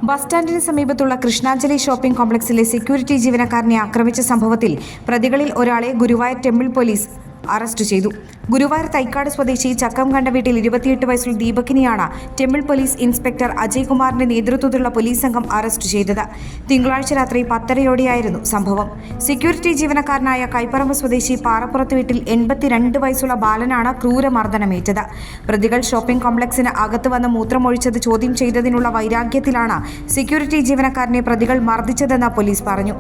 Bus സ്റ്റാൻഡിന് സമീപത്തുള്ള Krishnanjali shopping കോംപ്ലക്സിലെ security ജീവനക്കാരനെ ആക്രമിച്ച സംഭവത്തിൽ പ്രതികളിൽ ഒരാളെ ഗുരുവായൂർ ടെമ്പിൾ പോലീസ് അറസ്റ്റ് ചെയ്തു. ഗുരുവായൂർ തൈക്കാട് സ്വദേശി ചക്കംകണ്ട വീട്ടിൽ 28 വയസ്സുള്ള ദീപകിനെയാണ് ടെമ്പിൾ പോലീസ് ഇൻസ്പെക്ടർ അജയ് കുമാറിന്റെ നേതൃത്വത്തിലുള്ള പോലീസ് സംഘം അറസ്റ്റ് ചെയ്തത്. തിങ്കളാഴ്ച രാത്രി 10:30 സംഭവം. സെക്യൂരിറ്റി ജീവനക്കാരനായ കൈപ്പറമ്പ് സ്വദേശി പാറപ്പുറത്ത് വീട്ടിൽ 82 വയസ്സുള്ള ബാലനാണ് ക്രൂരമർദ്ദനമേറ്റത്. പ്രതികൾ ഷോപ്പിംഗ് കോംപ്ലക്സിന് അകത്ത് വന്ന് മൂത്രമൊഴിച്ചത് ചോദ്യം ചെയ്തതിനുള്ള വൈരാഗ്യത്തിലാണ് സെക്യൂരിറ്റി ജീവനക്കാരനെ പ്രതികൾ മർദ്ദിച്ചതെന്ന് പോലീസ് പറഞ്ഞു.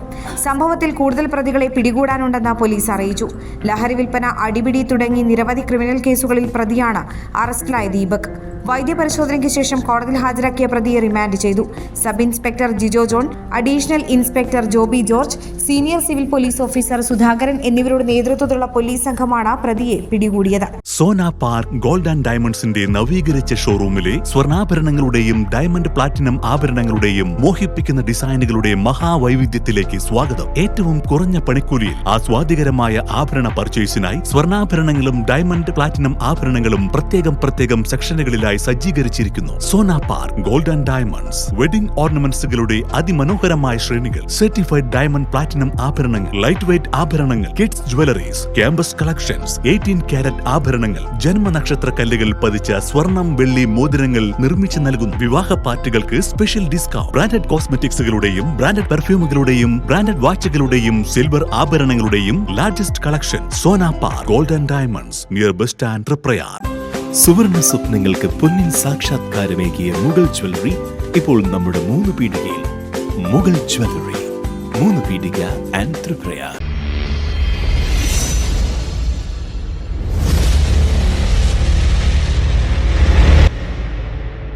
സംഭവത്തിൽ കൂടുതൽ പ്രതികളെ പിടികൂടാനുണ്ടെന്ന് പോലീസ് അറിയിച്ചു. ലഹരി വിൽപ്പന, അടിപിടി തുടങ്ങി നിരവധി ക്രിമിനൽ കേസുകളിൽ പ്രതിയാണ് അറസ്റ്റിലായ ദീപക്. വൈദ്യപരിശോധനയ്ക്ക് ശേഷം കോടതിയിൽ ഹാജരാക്കിയ പ്രതിയെ റിമാൻഡ് ചെയ്തു. Sub inspector Jijo John, additional inspector Joby George, senior civil police officer Sudhakaran എന്നിവരുടെ നേതൃത്വത്തിലുള്ള പോലീസ് സംഘമാണ് പ്രതിയെ പിടികൂടിയത്. സോന പാർക്ക് ഗോൾഡ് ആൻഡ് ഡയമണ്ട്സിന്റെ നവീകരിച്ച ഷോറൂമിലെ സ്വർണ്ണാഭരണങ്ങളുടെയും ഡയമണ്ട് പ്ലാറ്റിനം ആഭരണങ്ങളുടെയും മോഹിപ്പിക്കുന്ന ഡിസൈനുകളുടെ മഹാവൈവിധ്യത്തിലേക്ക് സ്വാഗതം. ഏറ്റവും കുറഞ്ഞ പണിക്കൂലിയിൽ ആസ്വാദികരമായ ആഭരണ പർച്ചേസിനായി സ്വർണ്ണാഭരണങ്ങളും ഡയമണ്ട് പ്ലാറ്റിനം ആഭരണങ്ങളും പ്രത്യേകം സെക്ഷനുകളിലായി സജ്ജീകരിച്ചിരിക്കുന്നു. Sona park gold and diamonds wedding ഓർണമെന്റ്സുകളുടെ അതിമനോഹരമായ ശ്രേണികൾ, സർട്ടിഫൈഡ് ഡയമണ്ട് പ്ലാറ്റിനം ആഭരണങ്ങൾ, ലൈറ്റ് വെയ്റ്റ് ആഭരണങ്ങൾ, kids jewelleries, campus collections, 18 carat ആഭരണങ്ങൾ, ജന്മനക്ഷത്ര കല്ലുകൾ പതിച്ച സ്വർണം, വെള്ളി മോതിരങ്ങൾ നിർമ്മിച്ചു നൽകുന്നു. വിവാഹ പാർട്ടികൾക്ക് സ്പെഷ്യൽ ഡിസ്കൗണ്ട്. ബ്രാൻഡഡ് കോസ്മെറ്റിക്സുകളുടെയും ബ്രാൻഡഡ് പെർഫ്യൂമുകളുടെയും ബ്രാൻഡഡ് വാച്ചുകളുടെയും സിൽവർ ആഭരണങ്ങളുടെയും largest collection. Sona park gold and diamonds, near bus stand, Triprayar. സുവർണ സ്വപ്നങ്ങൾക്ക് പൊന്നിൻ സാക്ഷാത്കാരമേകിയ മുഗൾ ജ്വല്ലറി ഇപ്പോൾ നമ്മുടെ 3 പീടികയിൽ. മുഗൾ ജ്വല്ലറി, 3 പീടിക ആൻഡ് തൃപ്രയാർ.